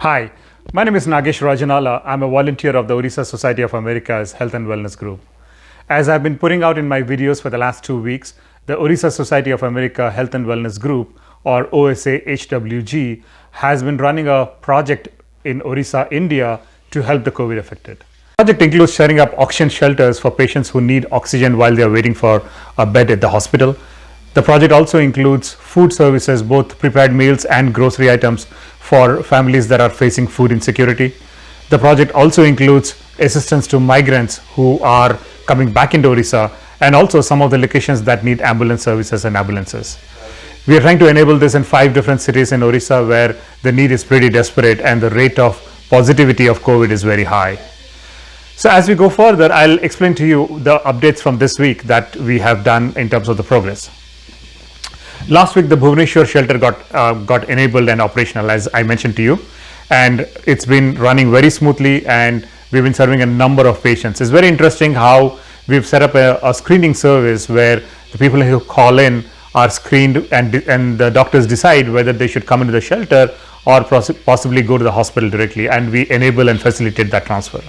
Hi, my name is Nagesh Rajanala. I'm a volunteer of the Orissa Society of America's Health and Wellness Group. As I've been putting out in my videos for the last 2 weeks, the Orissa Society of America Health and Wellness Group, or OSA HWG, has been running a project in Orissa, India to help the COVID affected. The project includes setting up oxygen shelters for patients who need oxygen while they are waiting for a bed at the hospital. The project also includes food services, both prepared meals and grocery items for families that are facing food insecurity. The project also includes assistance to migrants who are coming back into Orissa, and also some of the locations that need ambulance services and ambulances. We are trying to enable this in 5 different cities in Orissa where the need is pretty desperate and the rate of positivity of COVID is very high. So as we go further, I'll explain to you the updates from this week that we have done in terms of the progress. Last week, the Bhubaneswar shelter got enabled and operational, as I mentioned to you, and it's been running very smoothly, and we've been serving a number of patients. It's very interesting how we've set up a screening service where the people who call in are screened, and the doctors decide whether they should come into the shelter or possibly go to the hospital directly, and we enable and facilitate that transfer.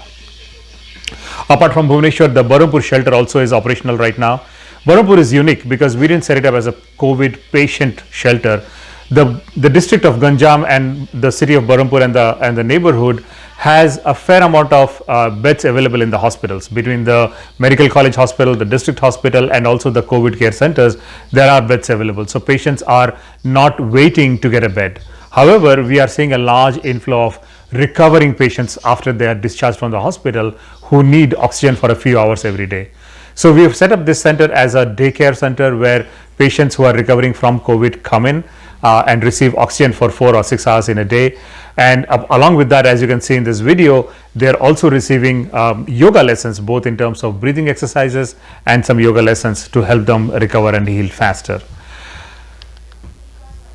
Apart from Bhubaneswar, the Berhampur shelter also is operational right now. Berhampur is unique because we didn't set it up as a COVID patient shelter. The district of Ganjam and the city of Berhampur and the neighborhood has a fair amount of beds available in the hospitals. Between the Medical College Hospital, the district hospital, and also the COVID care centers, there are beds available. So patients are not waiting to get a bed. However, we are seeing a large inflow of recovering patients after they are discharged from the hospital who need oxygen for a few hours every day. So we have set up this center as a daycare center where patients who are recovering from COVID come in and receive oxygen for 4 or 6 hours in a day. And along with that, as you can see in this video, they are also receiving yoga lessons, both in terms of breathing exercises and some yoga lessons to help them recover and heal faster.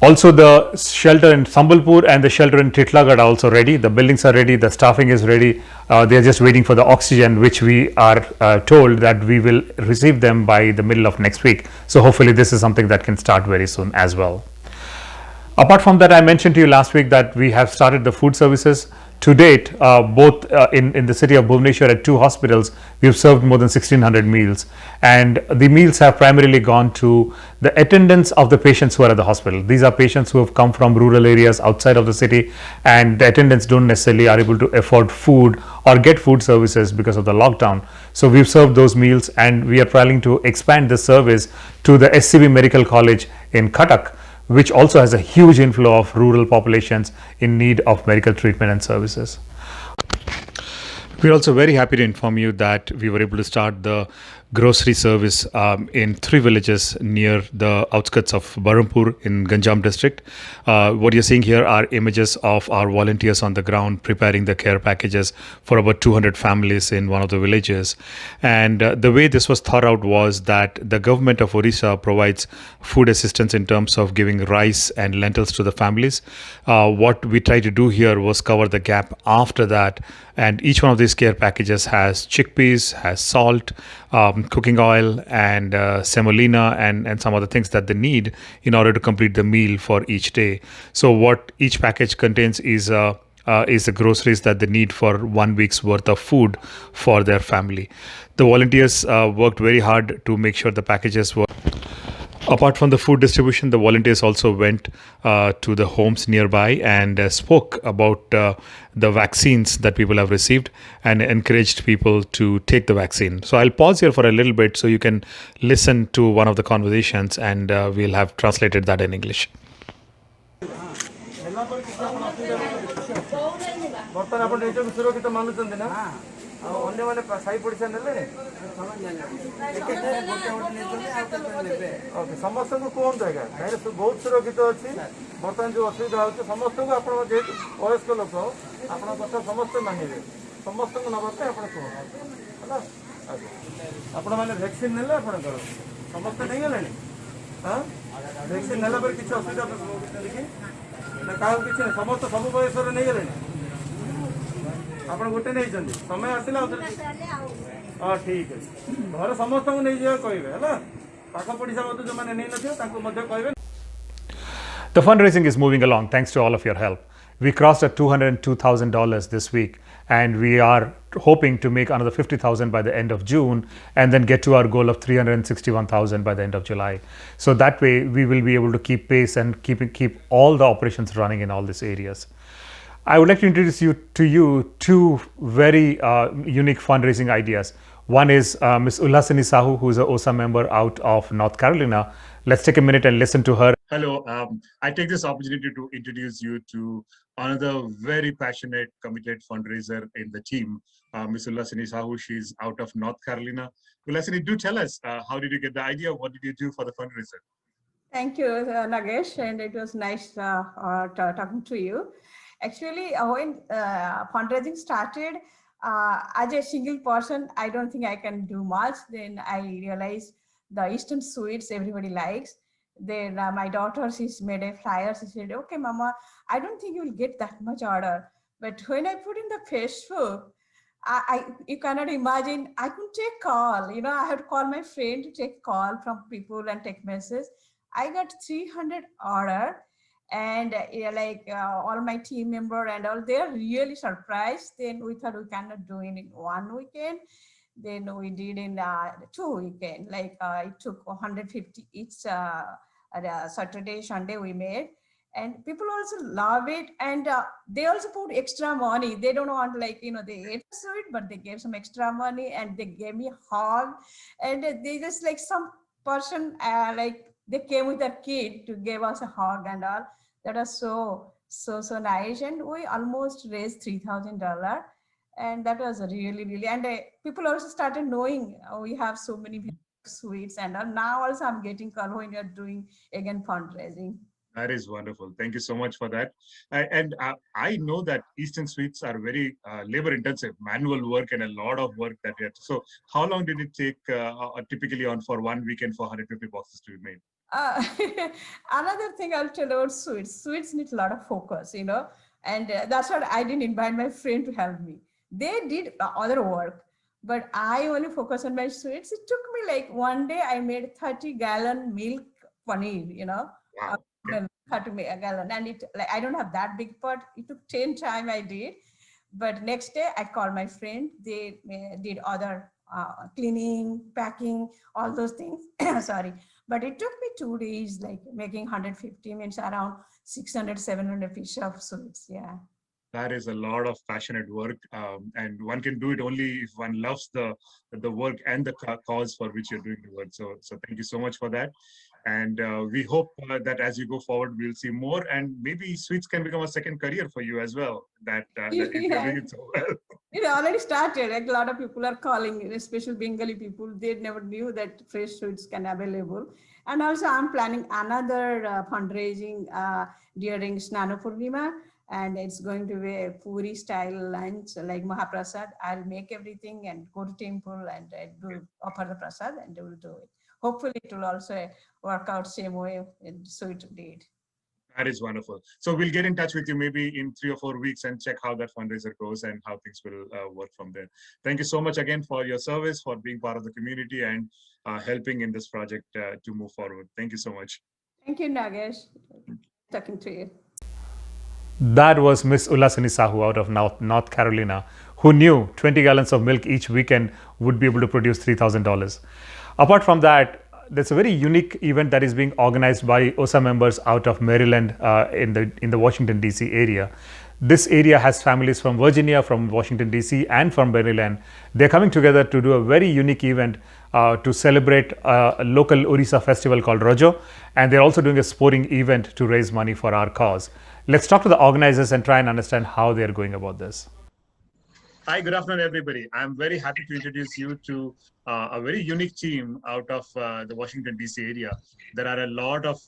Also, the shelter in Sambalpur and the shelter in Titlagarh are also ready. The buildings are ready, the staffing is ready. They are just waiting for the oxygen, which we are told that we will receive them by the middle of next week. So hopefully this is something that can start very soon as well. Apart from that, I mentioned to you last week that we have started the food services. To date, both in the city of Bhubaneswar at 2 hospitals, we've served more than 1,600 meals. And the meals have primarily gone to the attendants of the patients who are at the hospital. These are patients who have come from rural areas outside of the city, and the attendants don't necessarily are able to afford food or get food services because of the lockdown. So we've served those meals, and we are planning to expand this service to the SCB Medical College in Cuttack, which also has a huge inflow of rural populations in need of medical treatment and services. We're also very happy to inform you that we were able to start the grocery service in 3 villages near the outskirts of Berhampur in Ganjam district. What you're seeing here are images of our volunteers on the ground preparing the care packages for about 200 families in one of the villages. And the way this was thought out was that the government of Orissa provides food assistance in terms of giving rice and lentils to the families. What we tried to do here was cover the gap after that, and each one of these care packages has chickpeas, has salt, cooking oil, and semolina, and some other things that they need in order to complete the meal for each day. So what each package contains is the groceries that they need for 1 week's worth of food for their family. The volunteers worked very hard to make sure the packages were. Apart from the food distribution, the volunteers also went to the homes nearby and spoke about the vaccines that people have received and encouraged people to take the vaccine. So I'll pause here for a little bit so you can listen to one of the conversations, and we'll have translated that in English. अन्य मैंने साई पड़िशा ने समस्त को कहतु आज्ञा कहीं बहुत सुरक्षित अच्छी बर्तमान जो असुविधा हो समस्त को आप जेहतु वयस्क लोक आप कथा समस्त मानवे समस्त को नवा आप कहना आपण मैंने भैक्सीन ने आपंकर समस्त नहीं गले हाँ भैक्सीन नेला किसी असुविधा ना क्या किसी समस्त सब बयस नहीं गले आप गोटे नहीं समय आसला हाँ ठीक है घर समस्त को नहीं जाए कहे है पाख पड़िशा जो मैंने नहीं कहे The fundraising is moving along thanks to all of your help. We crossed at $202,000 this week, and we are hoping to make another 50,000 by the end of June, and then get to our goal of 361,000 by the end of July. So that way, we will be able to keep pace and keep all the operations running in all these areas. I would like to introduce you two very unique fundraising ideas. One is Ms. Ulhasini Sahu, who is an OSA member out of North Carolina. Let's take a minute and listen to her. Hello, I take this opportunity to introduce you to another very passionate, committed fundraiser in the team, Ms. Ulhasini Sahu. She's out of North Carolina. Ulhasini, do tell us, how did you get the idea? What did you do for the fundraiser? Thank you, Nagesh, and it was nice talking to you. Actually, when fundraising started, as a single person, I don't think I can do much. Then I realized the Eastern sweets everybody likes. Then my daughter, she's made a flyer. She said, "Okay, Mama, I don't think you will get that much order." But when I put in the Facebook, you cannot imagine. I could take call. You know, I had to call my friend to take call from people and take message. I got 300 order, and all my team member and all, they're really surprised. Then we thought we cannot do it in one weekend. Then we did in 2 weekend. It took 150 each Saturday, Sunday we made. And people also love it, and they also put extra money. They don't want they ate sweet, but they gave some extra money, and they gave me a hug, and they just like some person they came with a kid to give us a hug and all. That was so nice, and we almost raised $3,000, and that was really and people also started knowing we have so many sweets and all. Now also I'm getting call when you're doing again fundraising. That is wonderful. Thank you so much for that. And I know that Eastern sweets are very labor intensive, manual work, and a lot of work that we have. So how long did it take typically for 1 weekend for 150 boxes to be made? Another thing I'll tell about sweets. Sweets need a lot of focus, and that's what I didn't invite my friend to help me. They did other work, but I only focus on my sweets. It took me like one day I made 30-gallon milk paneer, Wow. 30 a gallon, and it I don't have that big pot. It took 10 time I did, but next day I called my friend. They did other cleaning, packing, all those things. Sorry, but it took me 2 days, like making 150 means around 600, 700 pieces of sweets. Yeah. That is a lot of passionate work, and one can do it only if one loves the work and the cause for which you're doing the work. So thank you so much for that. And we hope that as you go forward, we'll see more, and maybe sweets can become a second career for you as well. That if you're doing it so well. It already started. Like a lot of people are calling, especially Bengali people. They never knew that fresh sweets can available. And also, I'm planning another fundraising during Snana Purnima, and it's going to be a Puri style lunch like Mahaprasad. I'll make everything and go to temple and do offer the prasad, and they will do it. Hopefully, it will also work out same way in sweet did. That is wonderful. So we'll get in touch with you maybe in 3 or 4 weeks and check how that fundraiser goes and how things will work from there. Thank you so much again for your service, for being part of the community, and helping in this project to move forward. Thank you so much. Thank you, Nagesh. Talking to you. That was Miss Ulhasini Sahu out of North Carolina, who knew 20 gallons of milk each weekend would be able to produce $3,000. Apart from that, there's a very unique event that is being organized by OSA members out of Maryland in the Washington, D.C. area. This area has families from Virginia, from Washington, D.C. and from Maryland. They're coming together to do a very unique event to celebrate a local Orissa festival called Rojo. And they're also doing a sporting event to raise money for our cause. Let's talk to the organizers and try and understand how they're going about this. Hi, good afternoon, everybody. I'm very happy to introduce you to a very unique team out of the Washington, D.C. area. There are a lot of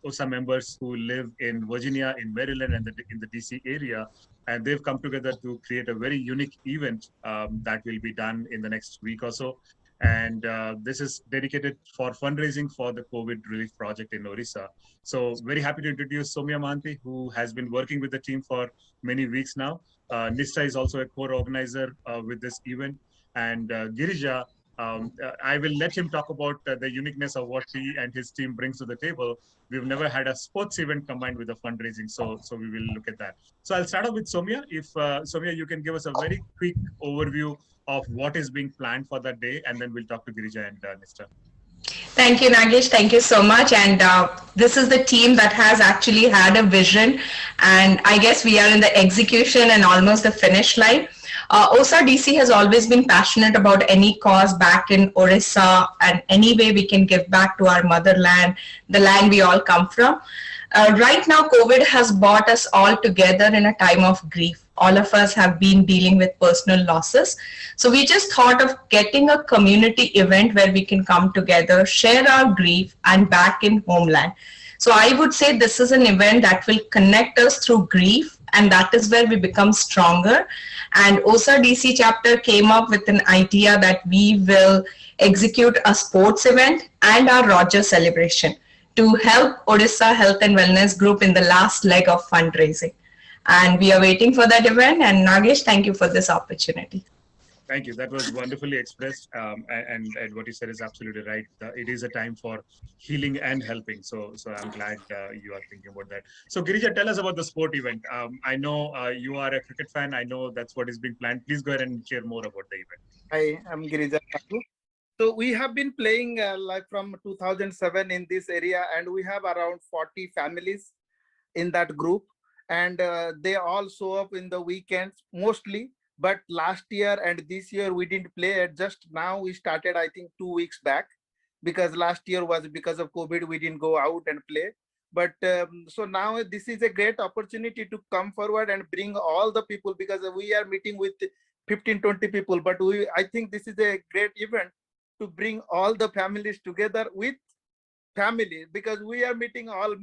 OSA members who live in Virginia, in Maryland, and in the D.C. area. And they've come together to create a very unique event that will be done in the next week or so. And this is dedicated for fundraising for the COVID relief project in Orissa. So very happy to introduce Somya Mahanti, who has been working with the team for many weeks now. Nista is also a core organizer with this event. And Girija, I will let him talk about the uniqueness of what he and his team brings to the table. We've never had a sports event combined with a fundraising, so we will look at that. So I'll start off with Somya. If Somya, you can give us a very quick overview of what is being planned for that day, and then we'll talk to Girija and Nista. Thank you, Nagesh. Thank you so much. And this is the team that has actually had a vision. And I guess we are in the execution and almost the finish line. OSA DC has always been passionate about any cause back in Orissa and any way we can give back to our motherland, the land we all come from. Right now, COVID has brought us all together in a time of grief. All of us have been dealing with personal losses. So we just thought of getting a community event where we can come together, share our grief, and back in homeland. So I would say this is an event that will connect us through grief, and that is where we become stronger. And OSA DC chapter came up with an idea that we will execute a sports event and our Roger celebration to help Odisha Health and Wellness Group in the last leg of fundraising. And we are waiting for that event. And Nagesh, thank you for this opportunity. Thank you. That was wonderfully expressed. And what you said is absolutely right. It is a time for healing and helping. So I'm glad you are thinking about that. So Girija, tell us about the sport event. I know you are a cricket fan. I know that's what is being planned. Please go ahead and share more about the event. Hi, I'm Girija. So we have been playing like from 2007 in this area, and we have around 40 families in that group, and they all show up in the weekends mostly. But last year and this year we didn't play it. Just now we started, I think 2 weeks back, because last year was because of COVID, we didn't go out and play. But so now this is a great opportunity to come forward and bring all the people, because we are meeting with 15-20 people. But I think this is a great event to bring all the families together with family, because we are meeting all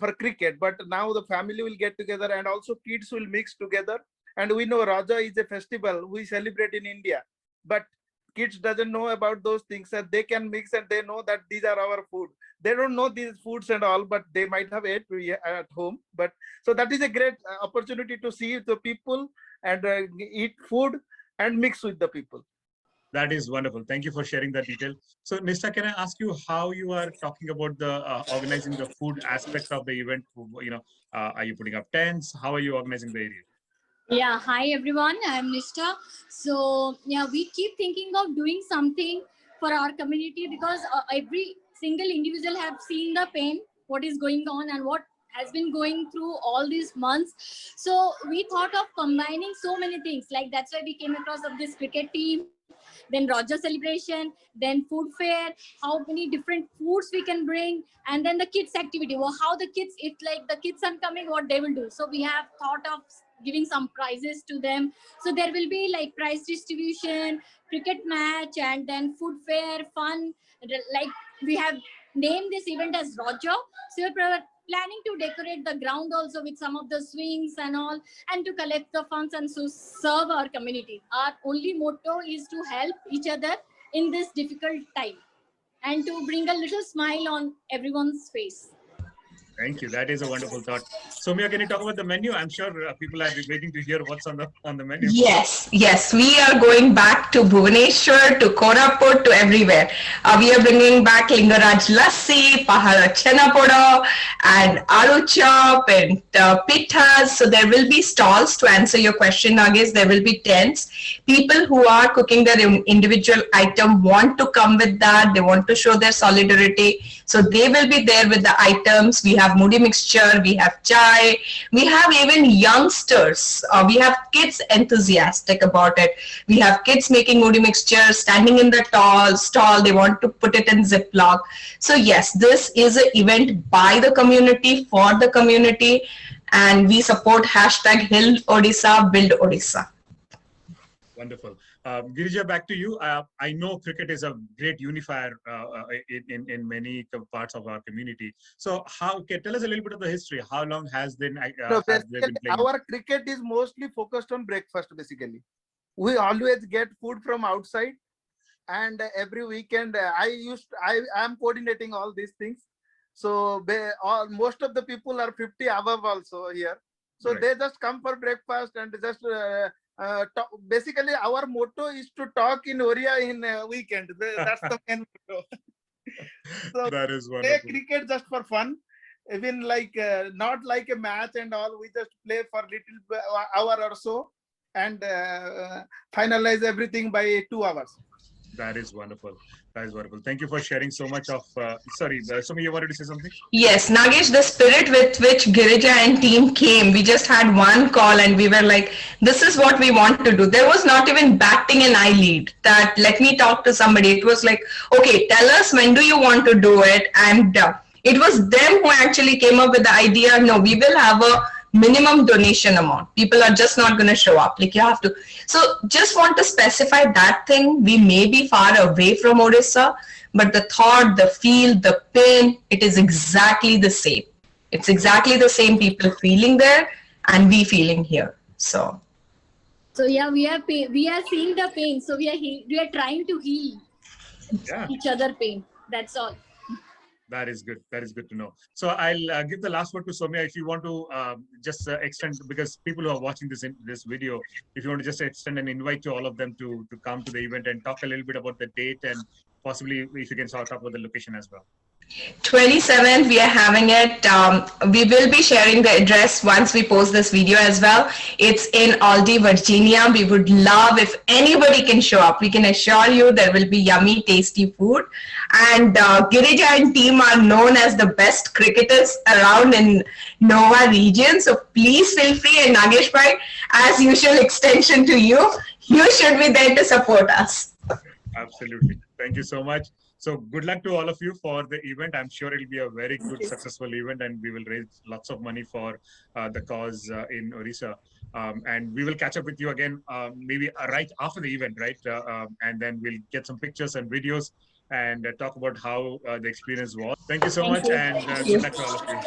for cricket, but now the family will get together and also kids will mix together. And we know Raja is a festival we celebrate in India, but kids doesn't know about those things, and they can mix and they know that these are our food. They don't know these foods and all, but they might have ate at home. But so that is a great opportunity to see the people and eat food and mix with the people. That is wonderful. Thank you for sharing that detail. So Nista, can I ask you how you are talking about the organizing the food aspect of the event? Are you putting up tents? How are you organizing the area? Yeah, hi everyone, I'm Nishta. So yeah, we keep thinking of doing something for our community, because every single individual have seen the pain, what is going on and what has been going through all these months. So we thought of combining so many things, like that's why we came across of this cricket team, then Roger celebration, then food fair, how many different foods we can bring, and then the kids activity. Well, how the kids, if like the kids are coming, what they will do. So we have thought of giving some prizes to them. So there will be like prize distribution, cricket match, and then food fair, fun. Like we have named this event as Roger. So we're planning to decorate the ground also with some of the swings and all, and to collect the funds and to serve our community. Our only motto is to help each other in this difficult time and to bring a little smile on everyone's face. Thank you. That is a wonderful thought. Somya, can you talk about the menu? I'm sure people are waiting to hear what's on the menu. Yes, we are going back to Bhubaneswar, to Koraput, to everywhere. We are bringing back Lingaraj Lassi, Pahara Chenapoda, and Alu Chop, and Pithas. So there will be stalls. To answer your question, Nagesh, there will be tents. People who are cooking their individual item want to come with that. They want to show their solidarity. So they will be there with the items. We have moody mixture, we have chai, we have even youngsters. We have kids enthusiastic about it. We have kids making moody mixture, standing in the stall. They want to put it in Ziploc. So yes, this is an event by the community, for the community, and we support hashtag Heal Odisha, Build Odisha. Wonderful. Girija, back to you. I know cricket is a great unifier in many parts of our community. So tell us a little bit of the history. How long has they been playing? Our cricket is mostly focused on breakfast, basically. We always get food from outside, and every weekend I am coordinating all these things. So most of the people are 50 above also here. So right. They just come for breakfast and just basically our motto is to talk in Oriya in weekend. That's the main motto. So That is play wonderful. cricket just for fun, even like not like a match and all. We just play for little hour or so and finalize everything by 2 hours. That is wonderful. That is wonderful. Thank you for sharing so much of. Sorry, Sumi, you wanted to say something? Yes, Nagesh, the spirit with which Girija and team came, we just had one call and we were like, this is what we want to do. There was not even batting an eyelid that let me talk to somebody. It was like, okay, tell us when do you want to do it? And it was them who actually came up with the idea, no, we will have a minimum donation amount. People are just not going to show up. Like you have to. So just want to specify that thing. We may be far away from Odisha, but the thought, the feel, the pain, it is exactly the same. It's exactly the same people feeling there and we feeling here. So yeah, we are seeing the pain. So we are trying to heal Yeah. each other pain. That's all. That is good. That is good to know. So I'll give the last word to Soumya. If you want to just extend, because people who are watching this video, if you want to just extend an invite to all of them to come to the event and talk a little bit about the date and possibly if you can talk about the location as well. 27th, we are having it. We will be sharing the address once we post this video as well. It's in Aldie, Virginia. We would love if anybody can show up. We can assure you there will be yummy, tasty food. And Girija and team are known as the best cricketers around in Nova region. So please feel free. And Nagesh bhai, as usual, extension to you. You should be there to support us. Absolutely. Thank you so much. So good luck to all of you for the event. I'm sure it'll be a very good, successful event and we will raise lots of money for the cause in Odisha. And we will catch up with you again, maybe right after the event, right? And then we'll get some pictures and videos and talk about how the experience was. Thank you so much and good luck to all of you.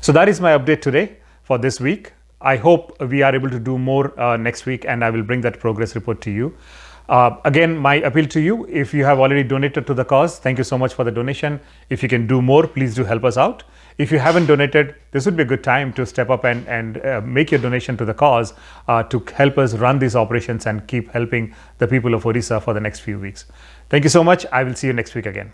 So that is my update today for this week. I hope we are able to do more next week and I will bring that progress report to you. Again, my appeal to you, if you have already donated to the cause, thank you so much for the donation. If you can do more, please do help us out. If you haven't donated, this would be a good time to step up and make your donation to the cause to help us run these operations and keep helping the people of Odisha for the next few weeks. Thank you so much. I will see you next week again.